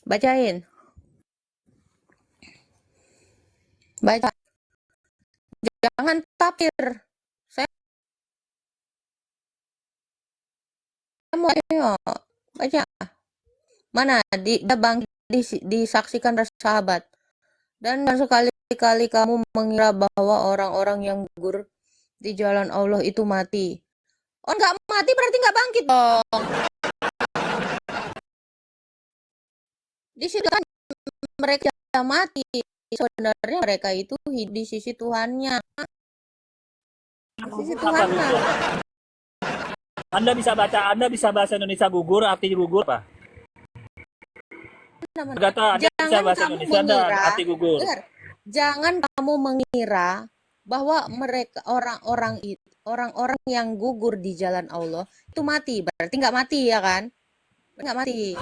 Bacain. Baca. Jangan tapir. Saya mau ayo. Baca. Mana disaksikan sahabat. Dan sekali-kali kamu mengira bahwa orang-orang yang gugur di jalan Allah itu mati. Oh, nggak mati berarti nggak bangkit dong. Di situ kan mereka mati. Sebenarnya mereka itu di sisi Tuhannya. Di sisi Tuhannya. Anda bisa bahasa Indonesia gugur, arti gugur apa? Kata Anda bisa bahasa Indonesia dan arti gugur. Jangan kamu mengira bahwa mereka orang-orang yang gugur di jalan Allah itu mati. Berarti nggak mati ya kan? Nggak mati.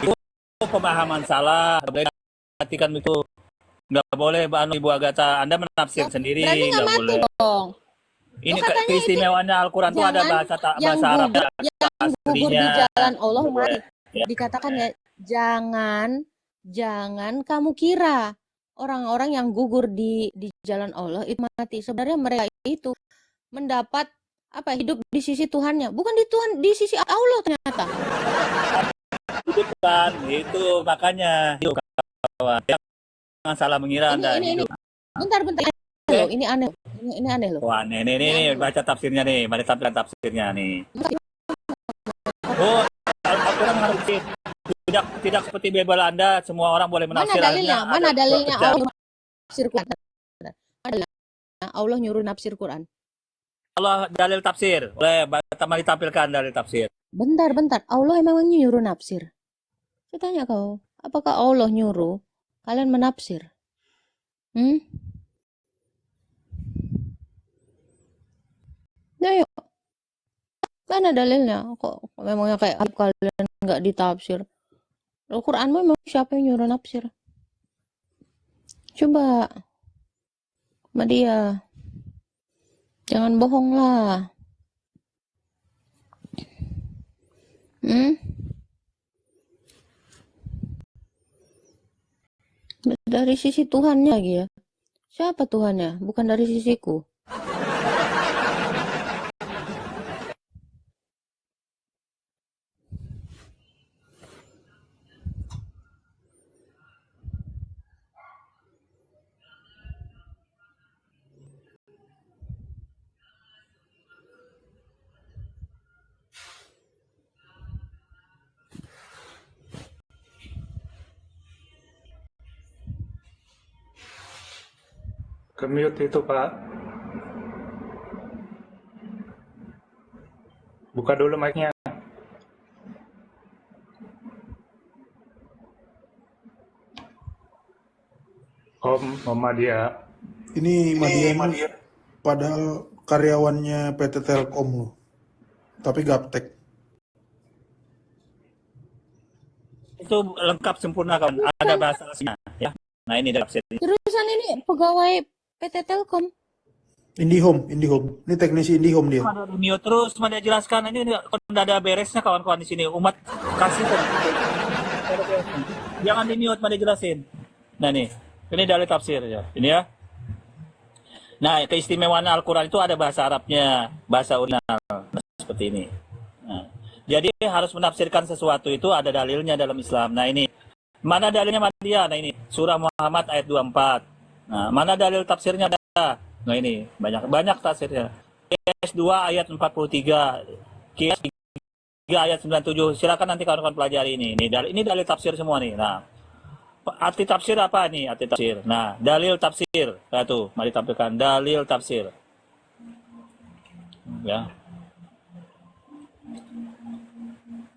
Itu pemahaman salah. Perhatikan itu. Nggak boleh, Ibu Agatha. Anda menafsir sendiri. Berarti nggak mati boleh. dong. Ini keistimewaannya Al-Quran itu ada bahasa Arab. Yang gugur di jalan Allah mati. Ya. Dikatakan ya, jangan kamu kira orang-orang yang gugur di jalan Allah itu mati. Sebenarnya mereka itu mendapat hidup di sisi Tuhannya, bukan di sisi Allah ternyata. Bukan, itu makanya jangan salah mengira Anda. Ini. Bentar. Ini aneh. Ini aneh loh. Wah, nih, baca tafsirnya nih. Mari tampilkan tafsirnya nih. Oh, Al-Quran harus tidak seperti Bible Anda, semua orang boleh menafsir. Mana dalilnya Allah nafsir Quran? Allah nyuruh nafsir Quran. Allah dalil tafsir. Boleh mari tampilkan dalil tafsir. Bentar. Allah memang nyuruh nafsir. Saya tanya kau, apakah Allah nyuruh kalian menafsir? Nah, yuk. Mana dalilnya? Kok memangnya kayak kalian nggak ditafsir? Al-Quran memang siapa yang nyuruh nafsir? Coba sama dia. Jangan bohong lah. Dari sisi Tuhannya lagi ya. Siapa Tuhannya? Bukan dari sisiku. Ke-mute itu, Pak. Buka dulu mic-nya. Om Madia. Ini Madia padahal karyawannya PT Telkom loh. Tapi gaptek. Itu lengkap sempurna kan, ada bahasa aslinya ya. Nah, ini tafsirnya. Terusan ini pegawai PT Telkom. IndiHome. Ini teknisi IndiHome dia. Ada mute terus, dia jelaskan ini udah ada beresnya kawan-kawan di sini. Umat kasih kan. Jangan di mute, dia jelasin. Nah nih, ini dalil tafsir ya. Ini ya. Nah, keistimewaan Al-Quran itu ada bahasa Arabnya, bahasa original. Seperti ini. Nah, jadi harus menafsirkan sesuatu itu ada dalilnya dalam Islam. Nah ini, mana dalilnya Madia? Nah ini, surah Muhammad ayat 24. Nah, mana dalil tafsirnya ada? Nah ini, banyak tafsirnya. Qiyas 2 ayat 43. Qiyas 3 ayat 97. Silakan nanti kawan-kawan pelajari ini. Ini dalil tafsir semua nih. Nah, arti tafsir apa nih? Arti tafsir. Nah, dalil tafsir. Nah tuh, mari tampilkan dalil tafsir. Ya.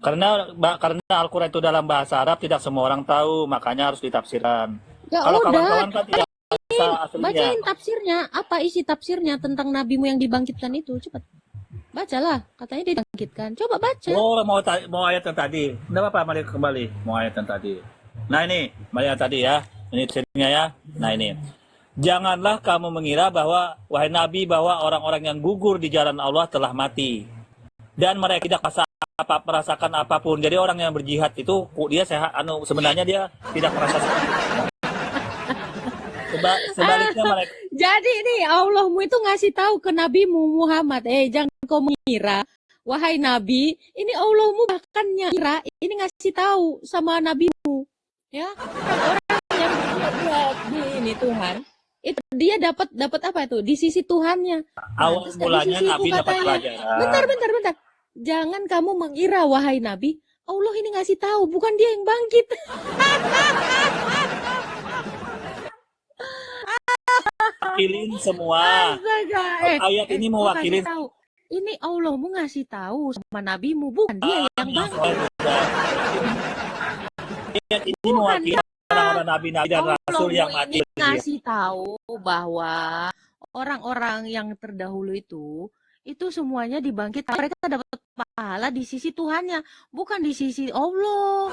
Karena Al-Quran itu dalam bahasa Arab, tidak semua orang tahu, makanya harus ditafsirkan. Ya kalau udah, kawan-kawan kan tidak bisa aslinya. bacain tafsirnya. Apa isi tafsirnya tentang nabimu yang dibangkitkan itu? Cepat. Bacalah, katanya dibangkitkan. Coba baca. Oh, mau ayat yang tadi. Tidak apa-apa, mari kembali. Mau ayat yang tadi. Nah ini, mari yang tadi ya. Ini tafsirnya ya. Nah ini. Janganlah kamu mengira bahwa, wahai Nabi, bahwa orang-orang yang gugur di jalan Allah telah mati. Dan mereka tidak merasa merasakan apapun. Jadi orang yang berjihad itu dia sehat, sebenarnya dia tidak merasa sakit. Sebaliknya mereka Jadi nih Allahmu itu ngasih tahu ke Nabimu Muhammad, jangan kau mengira, wahai Nabi, ini Allahmu bahkan ngira, ini ngasih tahu sama Nabimu, ya, orang yang berbuat di ini Tuhan, itu dia dapat apa itu di sisi Tuhannya. Nah, awal terus di mulanya sisi itu Nabi dapat katanya, pelajaran. bentar, jangan kamu mengira wahai Nabi, Allah ini ngasih tahu, bukan dia yang bangkit. Wakilin semua. Astaga, Ayat ini mau kasih mewakilin tahu. Ini Allahmu ngasih tahu sama nabimu, bukan dia yang yang bangkit. soal juga. Ayat ini Bukan mewakili orang-orang nabi-nabi dan rasul Allahmu yang mati ini berdiri. ngasih tahu bahwa orang-orang yang terdahulu itu semuanya dibangkit. Mereka dapat pahala di sisi Tuhannya, bukan di sisi Allah.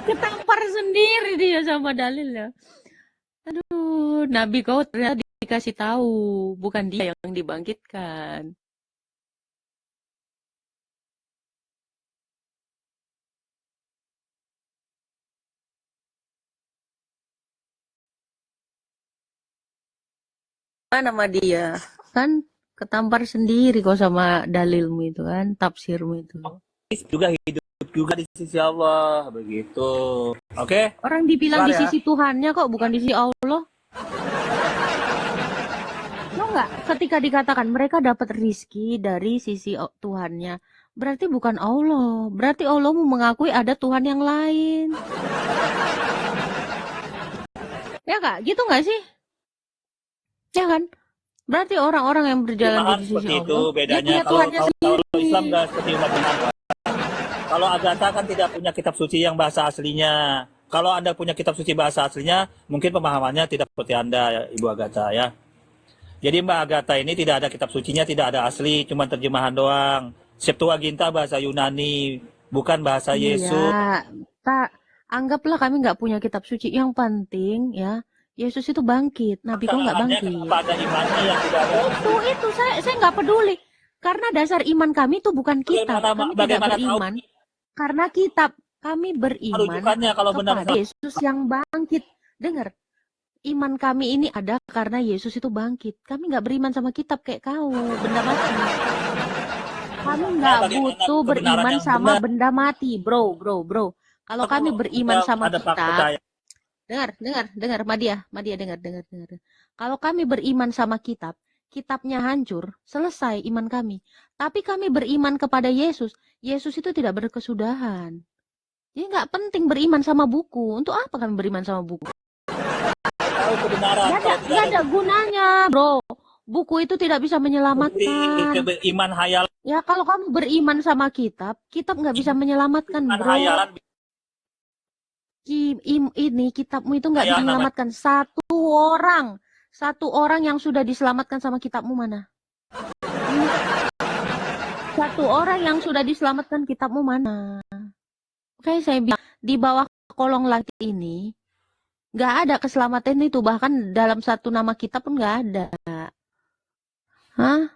Ketampar sendiri dia sama dalilnya. Aduh, Nabi kau ternyata dikasih tahu, bukan dia yang dibangkitkan. Mana sama dia? Kan ketampar sendiri kok sama dalilmu itu kan, tafsirmu itu. Juga hidup juga di sisi Allah begitu. Oke? Orang dibilang di Kelar ya. sisi Tuhannya kok, bukan di sisi Allah. Lo nggak? Ketika dikatakan mereka dapat rizki dari sisi Tuhannya, berarti bukan Allah. Berarti Allah mau mengakui ada Tuhan yang lain. Ya kak, gitu nggak sih? Ya kan? Berarti orang-orang yang berjalan Jemaah di sisi seperti itu Allah, dia bedanya. punya Kalau Tuhannya sendiri. Islam nggak seperti umat beragama. Kalau Agatha kan tidak punya kitab suci yang bahasa aslinya. Kalau Anda punya kitab suci bahasa aslinya, mungkin pemahamannya tidak seperti Anda, Ibu Agatha ya. Jadi Mbak Agatha ini tidak ada kitab sucinya, tidak ada asli, cuma terjemahan doang. Septuaginta bahasa Yunani, bukan bahasa Yesus. Iya, tak anggaplah kami nggak punya kitab suci. Yang penting ya, Yesus itu bangkit. Nabi kau nggak Kesalahannya bangkit. kenapa ada imannya yang tidak ada? Itu saya nggak peduli. Karena dasar iman kami itu bukan kitab. Kami tidak Bagaimana tahu beriman karena kitab. Kami beriman rujukannya kalau benar? kepada Yesus yang bangkit. Dengar, iman kami ini ada karena Yesus itu bangkit. Kami nggak beriman sama kitab kayak kau, benda mati. Kami nggak bagaimana butuh kebenaran beriman yang sama benar? benda mati, bro. Kalau kami beriman sama ada kitab, percaya. dengar, Madia, dengar. Kalau kami beriman sama kitab, kitabnya hancur, selesai iman kami. Tapi kami beriman kepada Yesus, Yesus itu tidak berkesudahan. Jadi nggak penting beriman sama buku. Untuk apa kami beriman sama buku? Tahu kebenaran. Nggak ada gunanya, bro. Buku itu tidak bisa menyelamatkan. Iman hayal. Ya kalau kamu beriman sama kitab, kitab nggak bisa menyelamatkan, Iman bro. hayalan. Ini kitabmu itu nggak bisa Hayalan, menyelamatkan satu orang yang sudah diselamatkan sama kitabmu mana? Satu orang yang sudah diselamatkan kitabmu mana? Oke, saya bilang di bawah kolong langit ini nggak ada keselamatan itu, bahkan dalam satu nama kitab pun nggak ada. Hah?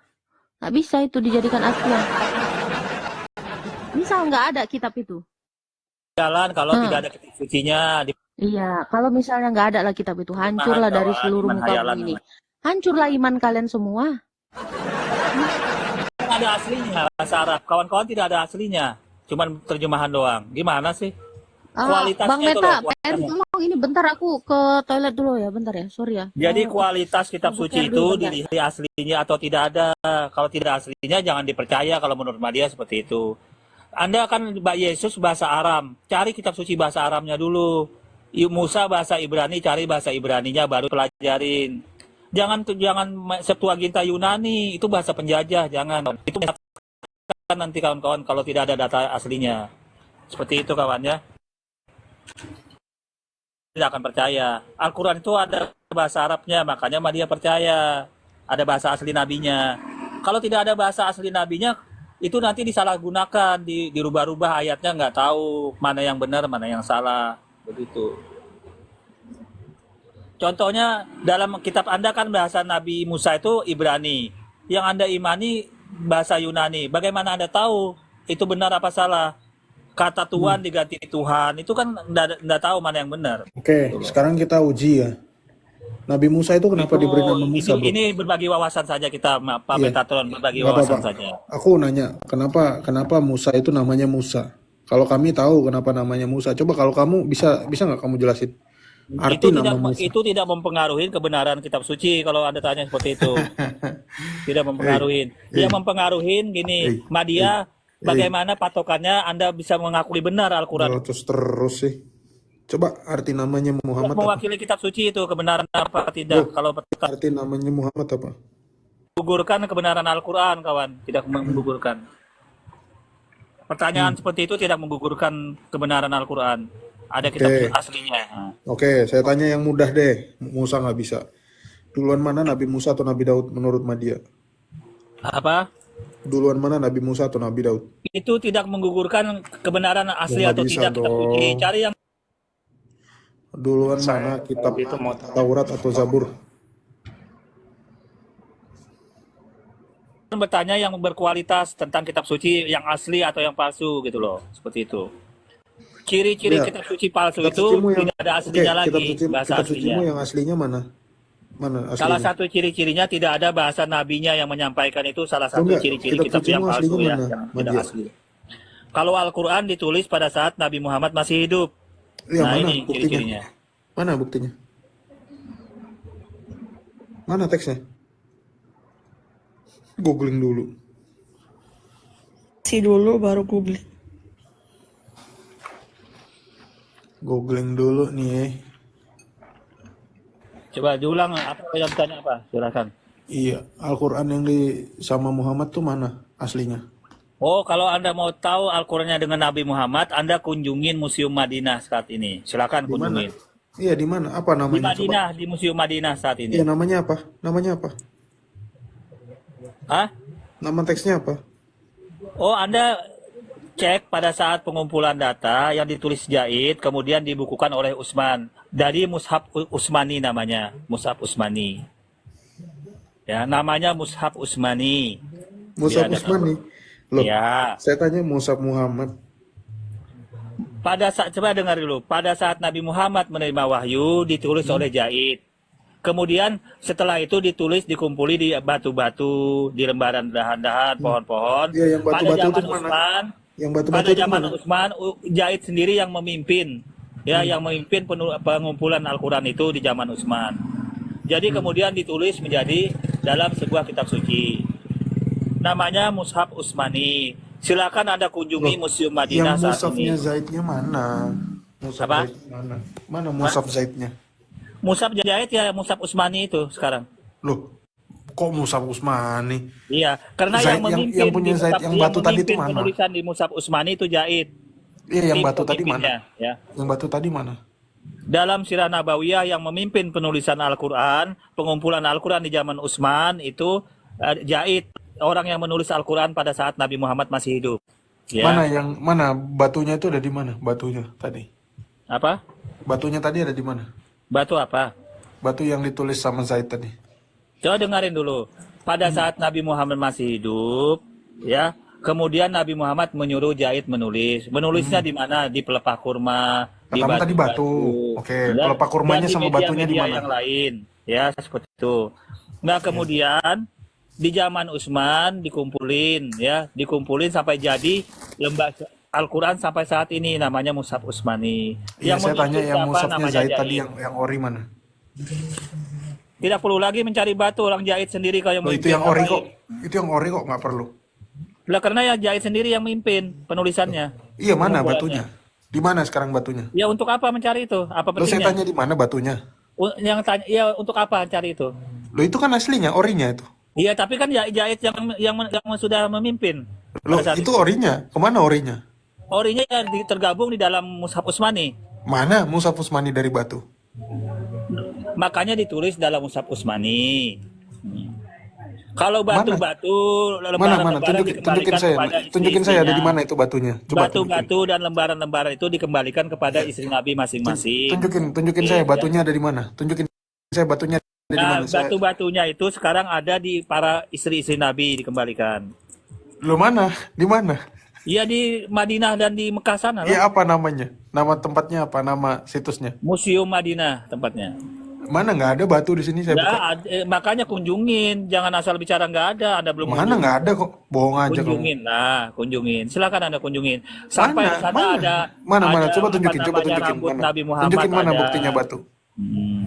Nggak bisa itu dijadikan acuan. Misal nggak ada kitab itu. Jalan kalau tidak ada kitab sucinya. Iya, kalau misalnya nggak ada lah kitab itu, hancurlah dari seluruh muka bumi ini. Hancurlah iman kalian semua. Ada aslinya bahasa Arab. Kawan-kawan tidak ada aslinya. Cuman terjemahan doang. Gimana sih? Kualitasnya Bang itu Meta, loh, kualitasnya. ini bentar aku ke toilet dulu ya, bentar ya, sorry ya. Jadi kualitas kitab Bukan suci itu dulu, bentar. dilihat aslinya atau tidak ada. Kalau tidak aslinya jangan dipercaya kalau menurut Madia seperti itu. Anda kan Mbak Yesus bahasa Aram, cari kitab suci bahasa Aramnya dulu. Musa bahasa Ibrani, cari bahasa Ibraninya baru pelajarin. Jangan Septuaginta Yunani, itu bahasa penjajah, jangan. Itu nanti kawan-kawan kalau tidak ada data aslinya. Seperti itu kawan ya. Tidak akan percaya. Al-Quran itu ada bahasa Arabnya, makanya Madia percaya. Ada bahasa asli nabinya. Kalau tidak ada bahasa asli nabinya, itu nanti disalahgunakan, dirubah-rubah ayatnya, nggak tahu mana yang benar, mana yang salah. Begitu. Contohnya dalam kitab Anda kan bahasa Nabi Musa itu Ibrani. Yang Anda imani bahasa Yunani. Bagaimana Anda tahu itu benar apa salah? Kata Tuhan diganti Tuhan, itu kan nggak tahu mana yang benar. Oke, sekarang kita uji ya. Nabi Musa itu kenapa diberi nama Musa, bro? Ini berbagi wawasan saja kita, Pak Iya. Metatron, berbagi Nggak wawasan apa-apa. saja. Aku nanya, kenapa Musa itu namanya Musa? Kalau kami tahu kenapa namanya Musa. Coba kalau kamu bisa nggak kamu jelasin arti nama Musa? Itu tidak mempengaruhi kebenaran kitab suci kalau Anda tanya seperti itu. Tidak mempengaruhi. Yang mempengaruhi gini, Madia, bagaimana patokannya Anda bisa mengakui benar Al-Quran? Terus sih. Coba arti namanya Muhammad apa? Mewakili kitab suci itu kebenaran apa tidak? Kalau Arti namanya Muhammad apa? menggugurkan kebenaran Al-Quran, kawan, tidak menggugurkan. Pertanyaan seperti itu tidak menggugurkan kebenaran Al-Quran. Ada kitab Oke. aslinya. Oke, saya tanya yang mudah deh. Musa nggak bisa. Duluan mana Nabi Musa atau Nabi Daud menurut Madia? Apa? Duluan mana Nabi Musa atau Nabi Daud? Itu tidak menggugurkan kebenaran asli nggak atau bisa tidak kitab suci. dong. Cari yang Saya Duluan mana kitab itu mau Taurat atau Zabur? bertanya yang berkualitas tentang kitab suci yang asli atau yang palsu gitu loh. Seperti itu. Ciri-ciri Iya. kitab suci palsu Kitab itu sucimu yang tidak ada Oke, aslinya lagi, bahasa kitab sucimu aslinya. yang aslinya mana? Mana Salah aslinya? satu ciri-cirinya tidak ada bahasa nabinya yang menyampaikan, itu salah satu Enggak, ciri-ciri kitab kitab yang sucimu palsu aslinya ya, mana, yang tidak Madia? asli. Kalau Al-Quran ditulis pada saat Nabi Muhammad masih hidup. Iya, Nah, mana ini buktinya? ciri-cirinya. Mana buktinya? Mana teksnya? Googling dulu. Si dulu baru googling. Googling dulu nih. Coba diulang apa yang tanya apa? Silakan. Iya, Al-Quran yang sama Muhammad tuh mana aslinya? Oh, kalau Anda mau tahu Al-Qurannya dengan Nabi Muhammad, Anda kunjungin Museum Madinah saat ini. Silakan Di mana? kunjungin. Iya, di mana? Apa Di namanya? Coba. Madinah, di Museum Madinah saat ini. Iya, namanya apa? Namanya apa? Hah? Nama teksnya apa? Oh, Anda cek pada saat pengumpulan data yang ditulis Jaid, kemudian dibukukan oleh Utsman. Dari Mushaf Utsmani namanya, Mushaf Utsmani. Ya, namanya Mushaf Utsmani. Musab Dia ada- Usmani. Loh, Ya, saya tanya Musab Muhammad. pada saat, coba dengar dulu, pada saat Nabi Muhammad menerima wahyu ditulis oleh Jaid. Kemudian setelah itu ditulis, dikumpuli di batu-batu, di lembaran dahan-dahan, pohon-pohon. Iya, yang Pada batu-batu zaman itu mana? Utsman, Yang pada batu-batu itu zaman mana? Utsman, Jaid sendiri yang memimpin, ya, yang memimpin pengumpulan Al-Quran itu di zaman Utsman. Jadi kemudian ditulis menjadi dalam sebuah kitab suci. Namanya Mushaf Utsmani. Silakan Anda kunjungi Museum Madinah Yang saat Musafnya ini. Zaidnya mana? Musaf Apa? Zaidnya mana? Mana Musaf Zaidnya? Mushaf Jaid ya, Mushaf Utsmani itu sekarang. Loh, kok Musaf Usmani? Iya, karena Zaid yang memimpin yang punya di Zaid Mushaf- yang batu tadi itu memimpin mana? penulisan di Mushaf Utsmani itu Jaid. Iya, yang Tim batu tadi pemimpinnya, mana? ya. Yang batu tadi mana? Dalam Sirah Nabawiyah yang memimpin penulisan Al-Quran, pengumpulan Al-Quran di zaman Utsman itu Jaid, orang yang menulis Al-Quran pada saat Nabi Muhammad masih hidup. Ya. Mana batunya itu ada di mana? Batunya tadi. Apa? Batunya tadi ada di mana? Batu apa? Batu yang ditulis sama Zaid tadi. Coba dengarin dulu. Pada saat Nabi Muhammad masih hidup, ya, kemudian Nabi Muhammad menyuruh Jaid menulis. Menulisnya di mana? Di pelepah kurma, di Pertama tadi batu. Oke, pelepah kurmanya dan di sama batunya di media-media mana? yang lain, ya, seperti itu. Nah, kemudian di zaman Utsman dikumpulin, ya, dikumpulin sampai jadi lembaga Al-Quran sampai saat ini namanya Mushaf Utsmani. Iya, saya tanya memimpin yang siapa? Musafnya Namanya Zaid tadi Jaid. yang ori mana? Tidak perlu lagi mencari batu, orang Jaid sendiri kalau yang Loh, itu memimpin. yang ori Ngapain? kok. Itu yang ori kok nggak perlu. Lah karena ya Jaid sendiri yang memimpin penulisannya. Iya, mana Pengumpulannya. batunya? Di mana sekarang batunya? Ya untuk apa mencari itu? Apa Loh, saya pentingnya? tanya di mana batunya? Yang tanya, ya untuk apa cari itu? Loh, itu kan aslinya, orinya itu. Iya, tapi kan Jaid yang sudah memimpin. Loh, Pada saat itu orinya. Kemana orinya? Orinya ya tergabung di dalam Mushaf Utsmani. Mana Musaf Usmani dari batu? Makanya ditulis dalam Mushaf Utsmani. Kalau batu-batu Mana? lembaran-lembaran Tunjukin dikembalikan saya. kepada Tunjukin saya ada di istri-istrinya. mana itu batunya. Coba tunjukin. Batu-batu dan lembaran-lembaran itu dikembalikan kepada istri Nabi masing-masing. Tunjukin saya batunya ada di mana? Tunjukin saya batunya ada di Nah, mana? Saya batu-batunya itu sekarang ada di para istri-istri Nabi dikembalikan. Lo mana? Di mana? Iya di Madinah dan di Mekah sana lah. Ya apa namanya? Nama tempatnya apa? Nama situsnya? Museum Madinah tempatnya. Mana nggak ada batu di sini saya Nggak, buka. makanya kunjungin, jangan asal bicara nggak ada. Anda belum Mana kunjungin. nggak ada kok. Bohong aja kamu. Kunjungin lah, kunjungin. Silakan Anda kunjungin. Sampai Mana? di sana Mana? ada Mana? ada Coba apa tunjukin. Coba namanya tunjukin rambut mana? Nabi Muhammad Tunjukin mana ada. buktinya batu? Hmm.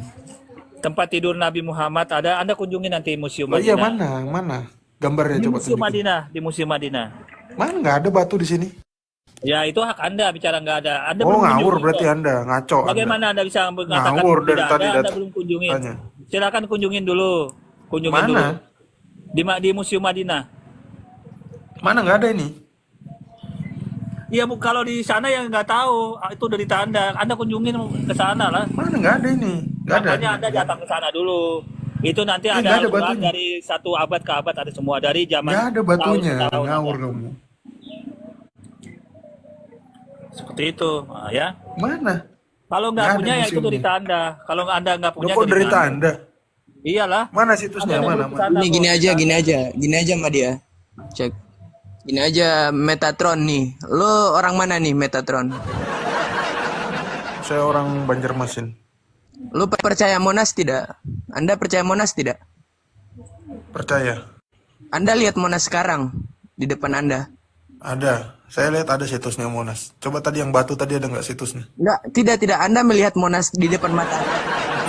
Tempat tidur Nabi Muhammad ada. Anda kunjungi nanti Museum Oh iya Madinah. mana? Gambarnya Di coba Museum tunjukin. Madinah, di Museum Madinah. Mana nggak ada batu di sini? Ya itu hak Anda bicara nggak ada. Anda Oh belum ngawur kunjungi berarti kok. Anda, ngaco Anda. Bagaimana Anda bisa mengatakan Ngawur dari tidak tadi ada? Anda belum kunjungin. tanya. Silakan kunjungin dulu. Kunjungin dulu. Mana? Di Museum Madinah. Mana nggak ada ini? Iya Bu, kalau di sana yang nggak tahu itu dari tanda. Anda kunjungin ke sana lah. Mana nggak ada ini? Nggak ada. Makanya Anda datang ke sana dulu. Itu nanti Nggak ada ada aturan batunya. dari 1 abad ke abad ada semua dari zaman Nggak ada batunya. tahun ke tahun Ngawur ada. kamu. Seperti itu, nah, ya. Mana? Kalau nggak Nggak ada punya ya itu dari museumnya. tanda. Kalau Anda nggak Lo punya kok dari derita tanda. Anda? Iyalah. Mana Anda situsnya? ada Mana? dulu ke Mana? sana Ini kok. gini aja sama dia. Cek. Gini aja Metatron nih. Lo orang mana nih Metatron? Saya orang Banjarmasin. Lo percaya Monas tidak? Anda percaya Monas tidak? Percaya? Anda lihat Monas sekarang di depan Anda. Ada. Saya lihat ada situsnya Monas. Coba tadi yang batu tadi ada nggak situsnya? Enggak, tidak. Anda melihat Monas di depan mata.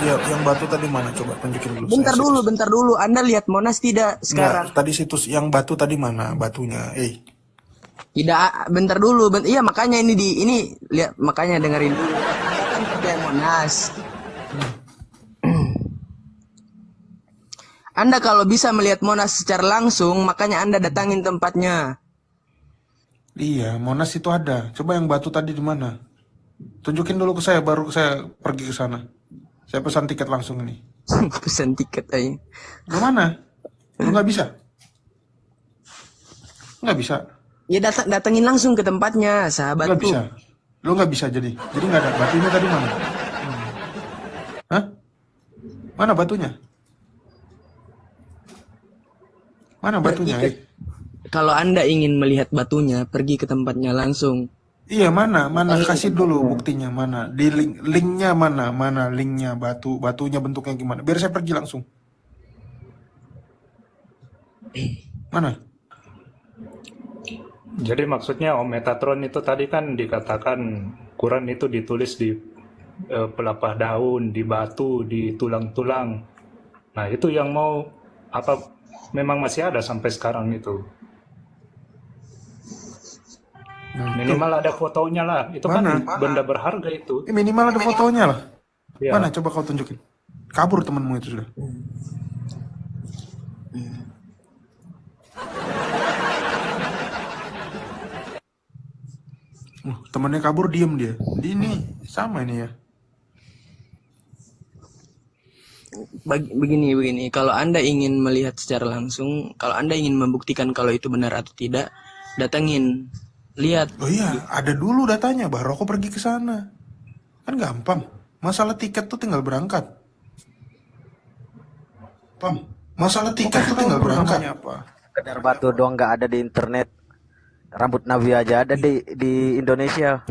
Iya, yang batu tadi mana? Coba tunjukin dulu. Bentar saya situs. dulu. Anda lihat Monas tidak Nggak, sekarang? tadi situs yang batu tadi mana? Batunya. Tidak, bentar dulu. Iya, makanya ini lihat, makanya dengerin dulu. Anda kan percaya Monas. Anda kalau bisa melihat Monas secara langsung, makanya Anda datangin tempatnya. Iya, Monas itu ada. Coba yang batu tadi di mana? Tunjukin dulu ke saya, baru saya pergi ke sana. Saya pesan tiket langsung ini. Pesan tiket aja. Lu mana? Lu nggak bisa? Nggak bisa. Ya datengin langsung ke tempatnya, Nggak sahabatku. bisa. Lu nggak bisa jadi. Jadi nggak ada. Batunya tadi mana? Hah? Mana batunya? Mana batunya? Kalau Anda ingin melihat batunya, pergi ke tempatnya langsung. Iya mana? Mana? Kasih dulu buktinya mana? Di linknya mana? Mana linknya batunya bentuknya gimana? Biar saya pergi langsung. Mana? Jadi maksudnya Om Metatron itu tadi kan dikatakan Quran itu ditulis di pelepah daun, di batu, di tulang-tulang. Nah itu yang mau apa memang masih ada sampai sekarang itu. Minimal ada fotonya lah. Itu Mana? kan benda berharga itu. Minimal ada fotonya lah. Ya. Mana? Coba kau tunjukin. Kabur temanmu itu sudah. Temannya kabur diem dia. Ini sama ini ya. Begini. Kalau Anda ingin melihat secara langsung, kalau Anda ingin membuktikan kalau itu benar atau tidak, datengin. Lihat. Oh iya, ada dulu datanya. Baru aku pergi ke sana. Kan gampang. Masalah tiket tuh tinggal berangkat. Pam, masalah tiket tuh tinggal berangkat. Apa? Sekedar batu doang nggak ada di internet. Rambut Nabi aja ada di Indonesia.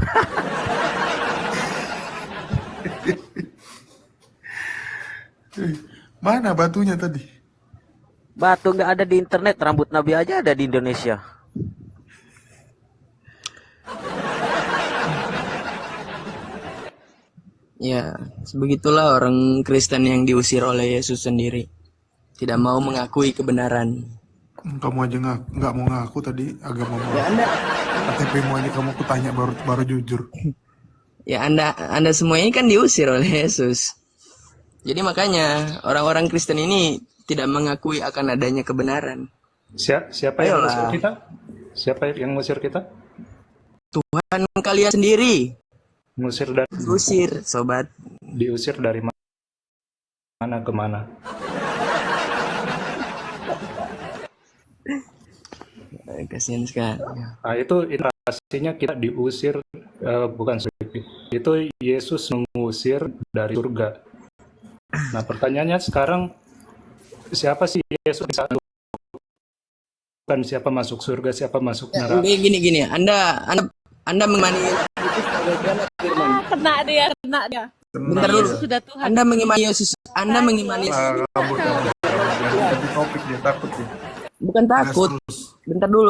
Mana batunya tadi? Batu nggak ada di internet, rambut Nabi aja ada di Indonesia. Ya, sebegitulah orang Kristen yang diusir oleh Yesus sendiri. Tidak mau mengakui kebenaran. Kamu aja nggak mau ngaku tadi agamamu. Ya Anda, KTP-mu aja kamu kutanya baru jujur. ya Anda semua ini kan diusir oleh Yesus. Jadi makanya orang-orang Kristen ini tidak mengakui akan adanya kebenaran. Siapa yang Ayolah. ngusir kita? Siapa yang ngusir kita? Tuhan kalian sendiri Ngusir dari usir, sobat. diusir dari mana ke mana? Kasihan sekali. Nah, itu indikasinya kita diusir, bukan itu Yesus mengusir dari surga. Nah, pertanyaannya sekarang siapa sih Yesus di sana? menentukan siapa masuk surga, siapa masuk neraka. Gini, Anda mengimani Yesus itu sebagai Tuhan atau firman? Kena dia, kena dia. Bentar Yesus dulu. sudah Tuhan. Anda mengimani Yesus, Anda mengimani Yesus. Ganti topik dia takut dia. Bukan takut. Bentar dulu.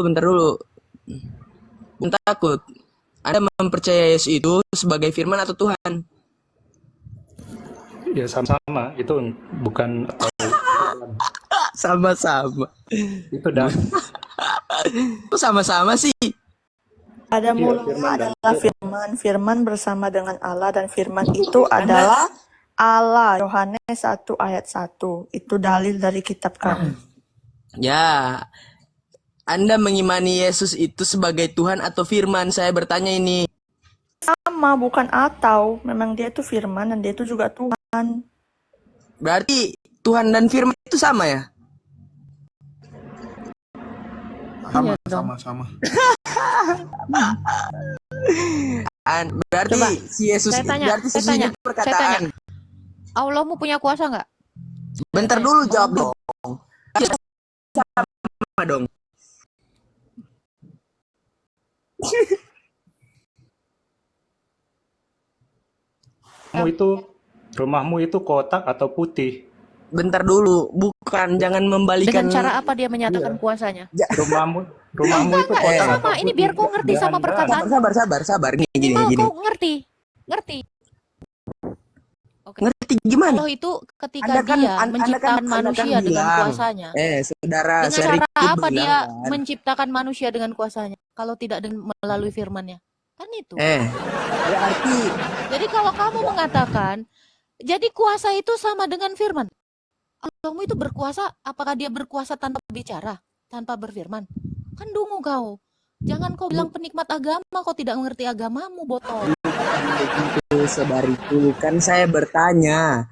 Bukan takut. Anda mempercayai Yesus itu sebagai firman atau Tuhan? Ya sama-sama, itu bukan atau Sama-sama. itu dah. Kok sama-sama sih? Pada mulanya adalah firman, firman bersama dengan Allah, dan firman itu adalah Allah. Yohanes 1 ayat 1. Itu dalil dari kitab kami. Ya. Anda mengimani Yesus itu sebagai Tuhan atau firman? Saya bertanya ini. Sama, bukan atau. Memang dia itu firman dan dia itu juga Tuhan. Berarti Tuhan dan firman itu sama ya? Iya dong. Sama. Berarti Coba, si Yesus saya tanya, berarti saya Yesus tanya, itu perkataan. Allahmu punya kuasa nggak? Bentar dulu jawab dong. Sama dong. Rumahmu itu kotak atau putih? Bentar dulu, bukan, jangan membalikan. Dengan cara apa dia menyatakan kuasanya? Rumahmu itu kotak atau Sama, ini putih? biar kau ngerti sama Anda. perkataan. Sabar. Gini. Kau ngerti. Oke. Ngerti gimana? Allah itu ketika Anda kan- dia Anda menciptakan kan manusia dengan bilang. kuasanya. Saudara, Dengan Syarif cara itu apa bilang dia kan. menciptakan manusia dengan kuasanya? Kalau tidak melalui firman-Nya. Kan itu. Berarti Jadi kalau kamu mengatakan, jadi kuasa itu sama dengan firman. Allahmu itu berkuasa, apakah dia berkuasa tanpa bicara, tanpa berfirman? Kan dungu kau. Jangan kau bilang penikmat agama, kau tidak mengerti agamamu, botol. begitu, saudariku, kan saya bertanya.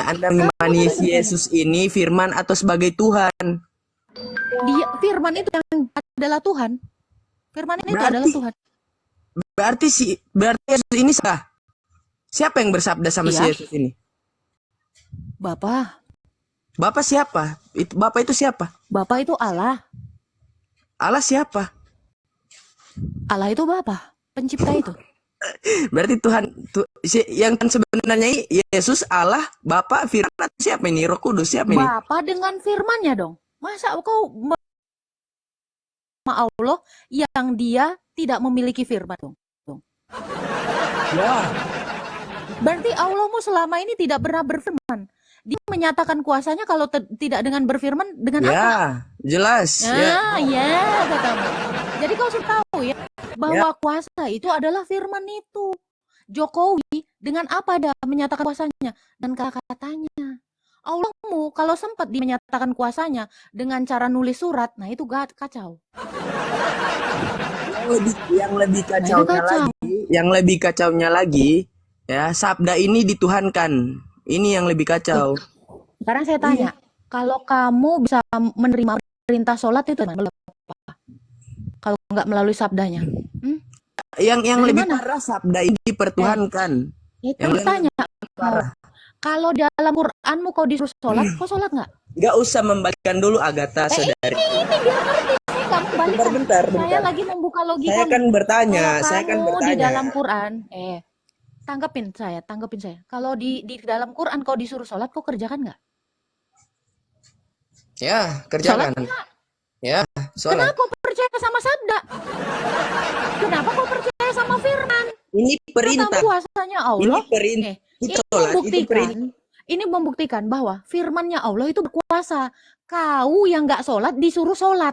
Anda mengimani Yesus ini firman atau sebagai Tuhan? Dia firman itu yang adalah Tuhan. Firman itu Berarti- adalah Tuhan. Berarti Yesus ini sah. Siapa yang bersabda sama si Iya. Yesus ini? Bapa Siapa? Bapak itu siapa? Bapa itu Allah. Allah siapa? Allah itu Bapa, pencipta itu. Berarti yang sebenarnya ini Yesus, Allah, Bapa, Firman, atau siapa ini? Roh Kudus siapa ini? Bapa dengan firman-Nya dong. Masa kau sama Allah yang dia tidak memiliki firman dong? Ya. Berarti Allahmu selama ini tidak pernah berfirman. Dia menyatakan kuasanya kalau tidak dengan berfirman, dengan apa? Ya, jelas. Ya. Ya, katamu. Jadi kau sudah tahu ya bahwa kuasa itu adalah firman itu. Jokowi dengan apa dia menyatakan kuasanya? Dan kata-katanya. Allahmu kalau sempat dia menyatakan kuasanya dengan cara nulis surat, nah itu kacau. Yang lebih kacaunya lagi, ya, sabda ini dituhankan. Ini yang lebih kacau. Sekarang saya tanya, kalau kamu bisa menerima perintah sholat itu gimana? Kalau nggak melalui sabdanya? Yang Dari lebih mana? parah, sabda ini dipertuhankan. Itu Yang tanya. parah. Kalau dalam Quranmu kau disuruh sholat, kau sholat nggak? Gak usah membalikan dulu, Agatha, saudari. Ini biar ngerti. Saya kamu balik. Bentar. Saya lagi membuka logika. Saya kan nih. bertanya, Kalau kamu di dalam Quran, tanggepin saya. Kalau di dalam Quran kau disuruh sholat, kau kerjakan nggak? Ya, kerjakan. Sholat nggak? Ya, sholat. Kenapa kau percaya sama sabda? Kenapa kau percaya sama firman? Ini perintah. Kamu kuasanya Allah. Ini perintah. Ini Sholat, itu perintah. membuktikan bahwa firman-Nya Allah itu berkuasa. Kau yang nggak sholat disuruh sholat.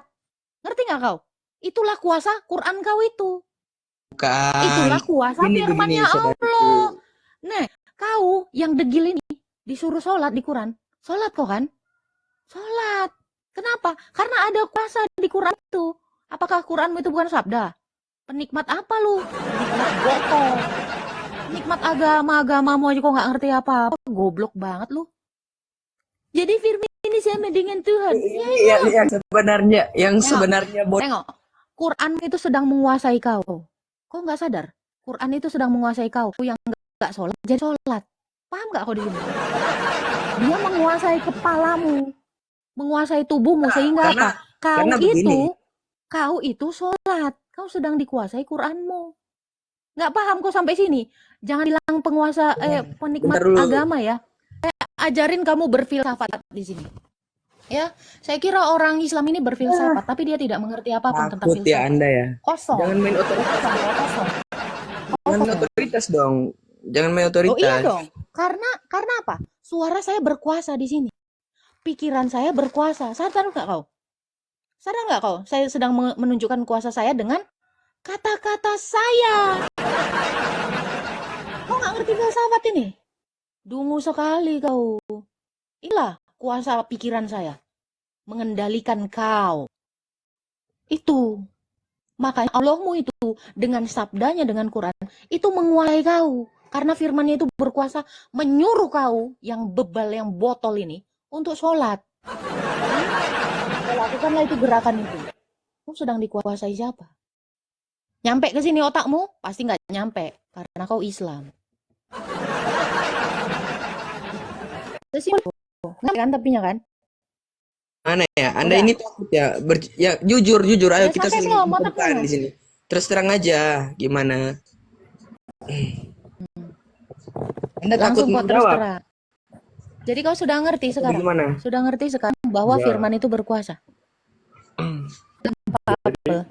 Ngerti nggak kau? Itulah kuasa Quran kau itu. Bukan. Itulah kuasa Ini firman-Nya begini, saudaraku. Allah. Nah, kau yang degil ini disuruh sholat di Quran. Sholat kau kan? Sholat. Kenapa? Karena ada kuasa di Quran itu. Apakah Quranmu itu bukan sabda? Penikmat apa lu? Penikmat botol. Penikmat agamamu aja kok nggak ngerti apa-apa. Goblok banget lu. Jadi firman ini sama dengan Tuhan. Yang sebenarnya Tengok, Quran itu sedang menguasai kau. Kau nggak sadar? Quran itu sedang menguasai kau. Yang nggak sholat jadi sholat. Paham nggak kau di sini? Dia menguasai kepalamu, menguasai tubuhmu sehingga apa? Karena begini, Kau itu sholat. Kau sedang dikuasai Quranmu. Nggak paham kau sampai sini. Jangan bilang penguasa, penikmat bentar dulu. agama ya. Ajarin kamu berfilsafat di sini. Ya, saya kira orang Islam ini berfilsafat, tapi dia tidak mengerti apapun tentang Takut ya filsafat. Anda ya. Kosong. Jangan main otoritas. Kosong. Jangan main otoritas dong. Jangan main otoritas. Oh iya dong. Karena apa? Suara saya berkuasa di sini. Pikiran saya berkuasa. Sadar nggak kau? Sadar nggak kau? Saya sedang menunjukkan kuasa saya dengan kata-kata saya. Kau nggak ngerti filsafat ini? Dungu sekali kau. Inilah kuasa pikiran saya. Mengendalikan kau. Itu. Makanya Allahmu itu dengan sabdanya, dengan Quran, itu menguasai kau. Karena firmannya itu berkuasa menyuruh kau yang bebal, yang botol ini untuk sholat. Lakukanlah itu gerakan itu. Kau sedang dikuasai siapa? Nyampe ke sini otakmu? Pasti nggak nyampe. Karena kau Islam. Sesimpel. Nggak kan tapinya kan? Mana ya? Anda Udah. ini takut ya? Ya jujur ayo Ya, kita sampai saling belum, terbuka otakmu. di sini. Terus terang aja gimana? Anda takut Langsung kau terus menjawab? terang. Jadi kau sudah ngerti Atau sekarang? gimana? Sudah ngerti sekarang bahwa Ya. firman itu berkuasa? Apa?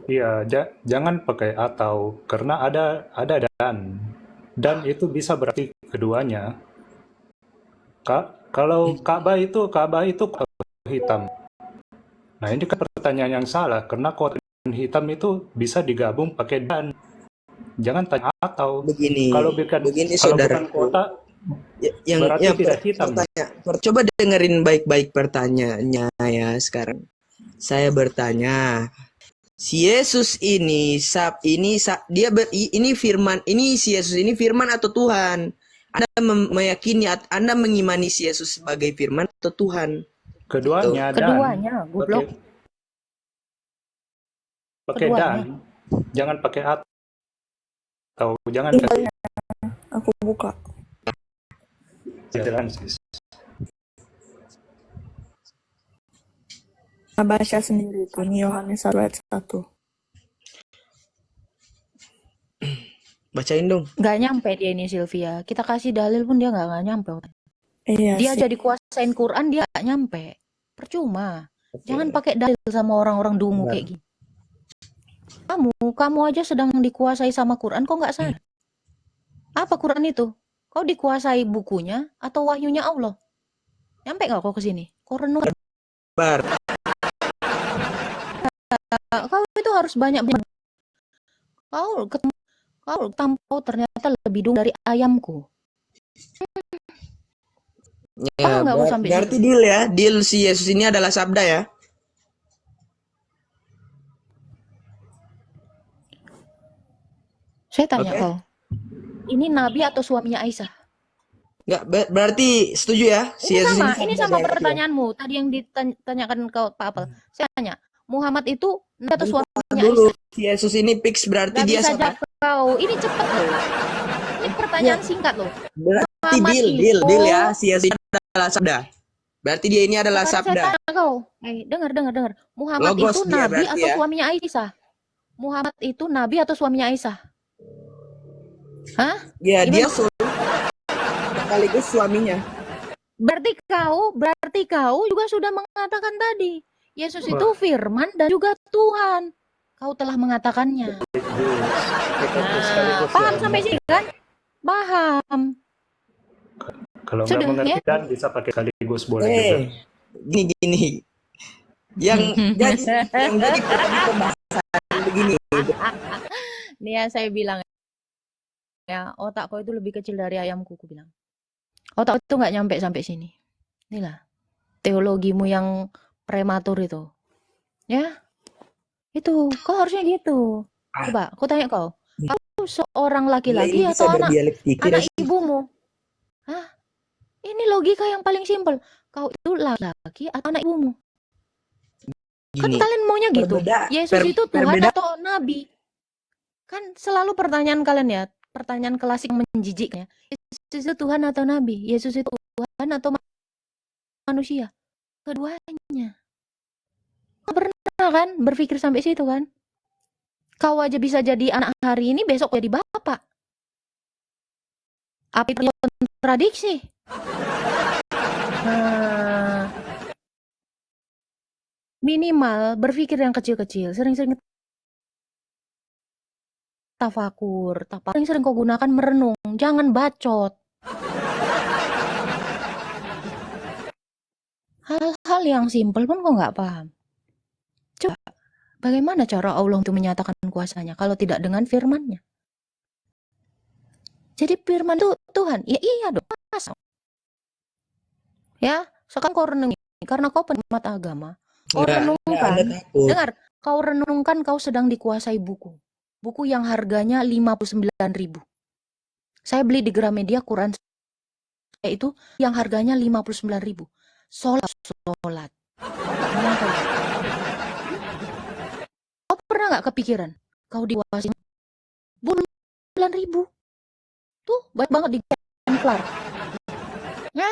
Iya, jangan pakai atau karena ada dan itu bisa berarti keduanya. Kalau Ka'bah itu hitam. Nah, ini kan pertanyaan yang salah karena kotak hitam itu bisa digabung pakai dan. Jangan tanya atau. Begini Kalau bukan saudara. kotak berarti tidak hitam. Coba dengerin baik-baik pertanyaannya ya sekarang. Saya bertanya, si Yesus ini ini firman, ini si Yesus ini firman atau Tuhan? Anda meyakini, Anda mengimani si Yesus sebagai firman atau Tuhan? Keduanya dan. Keduanya, goblok. Pakai Keduanya. dan. Jangan pakai atau jangan Aku buka. jalan sis. Baca sendiri itu. Ini Yohanes 1 ayat 1. Bacain dong. Nggak nyampe dia ini Sylvia. Kita kasih dalil pun dia nggak nyampe. Iya Dia sih. jadi kuasain Quran dia nggak nyampe. Percuma. Jangan pakai dalil sama orang-orang dungu Benar. kayak gini. Kamu aja sedang dikuasai sama Quran, kok nggak sadar? Apa Quran itu? Kau dikuasai bukunya atau wahyunya Allah? Nyampe nggak kau ke sini? Kau renung. Bar. Kau itu harus banyak. Kau tampau ternyata lebih dulu dari ayamku. Ya, Paham nggak kau sampai berarti situ? deal ya. Deal si Yesus ini adalah sabda ya. Saya tanya Oke. kau. Ini nabi atau suaminya Aisyah? Enggak, berarti setuju ya si Yesus Ini sabda sama berarti ya? pertanyaanmu. Tadi yang ditanyakan kau Pak Apel. Saya tanya, Muhammad itu nabi atau Bentar suaminya dulu. Aisyah? Si Yesus ini fix berarti Gak dia bisa sabda. jawab kau. Ini cepet loh. Ini pertanyaan singkat loh. Berarti Muhammad deal ya. Si Yesus ini adalah sabda. Berarti dia ini adalah Sekarang saya sabda. tanya kau. Dengar. Muhammad Logos itu dia nabi berarti atau ya. suaminya Aisyah? Muhammad itu nabi atau suaminya Aisyah? Hah? Ya, dia Gimana? sekaligus suaminya. Berarti kau juga sudah mengatakan tadi. Yesus itu firman dan juga Tuhan. Kau telah mengatakannya. Nah, paham sampai sini kan? Paham. Kalau nggak Sudah, mengerti ya? dan bisa pakai sekaligus boleh juga. Gini. Yang jadi pembahasan begini. Nih ya saya bilang ya, otak kau itu lebih kecil dari ayamku, ku bilang. Otak itu nggak nyampe sampai sini. Inilah teologimu yang prematur itu. Ya, itu kau harusnya gitu. Coba, aku tanya kau. Kau seorang laki-laki Ini bisa atau berdialektika anak sih. ibumu? Hah? Ini logika yang paling simpel. Kau itu laki-laki atau anak ibumu? Kan Gini. kalian maunya gitu. Yesus itu Tuhan perbeda- atau nabi? Kan selalu pertanyaan kalian ya, pertanyaan klasik menjijiknya. Yesus itu Tuhan atau nabi? Yesus itu Tuhan atau manusia? Keduanya. kan? Berpikir sampai situ kan? Kau aja bisa jadi anak hari ini, besok jadi bapak. Apa itu kontradiksi? Nah, minimal berpikir yang kecil-kecil, sering-sering tafakur, sering-sering kau gunakan merenung, jangan bacot. Hal-hal yang simpel pun kau nggak paham. Coba, bagaimana cara Allah untuk menyatakan kuasanya kalau tidak dengan firman-Nya? Jadi firman itu Tuhan, ya iya dong. Ya, sekarang kau renungi, karena kau penikmat agama. Kau Anda renungkan, takut. dengar, kau renungkan kau sedang dikuasai buku. Buku yang harganya 59.000. Saya beli di Gramedia Quran itu yang harganya 59.000. Sholat. Kau pernah nggak kepikiran? Kau dikuasai 9.000. Tuh, baik banget di Templar. Ya,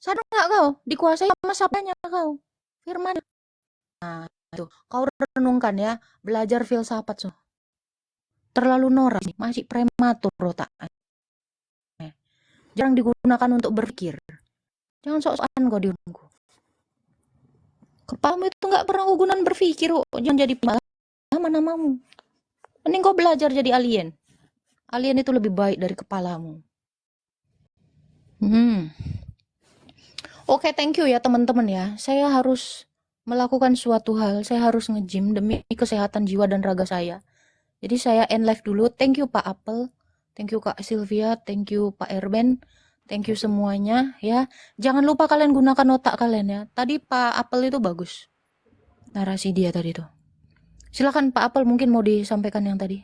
sadar nggak kau? Dikuasai sama sabdanya kau. Firman. Nah, itu. Kau renungkan ya, belajar filsafat. So. Terlalu norak, masih prematur otaknya. Jarang digunakan untuk berpikir. Jangan sok-sokan kau diunggu. Kepalamu itu nggak pernah kau gunakan berpikir. Jangan jadi pengalaman namamu. Mending kau belajar jadi alien. Alien itu lebih baik dari kepalamu. Oke, thank you ya teman-teman ya. Saya harus melakukan suatu hal. Saya harus nge-gym demi kesehatan jiwa dan raga saya. Jadi saya end live dulu. Thank you Pak Apel. Thank you Kak Sylvia. Thank you Pak Erben. Thank you semuanya ya. Jangan lupa kalian gunakan otak kalian ya. Tadi Pak Apel itu bagus. Narasi dia tadi tuh. Silakan Pak Apel, mungkin mau disampaikan yang tadi.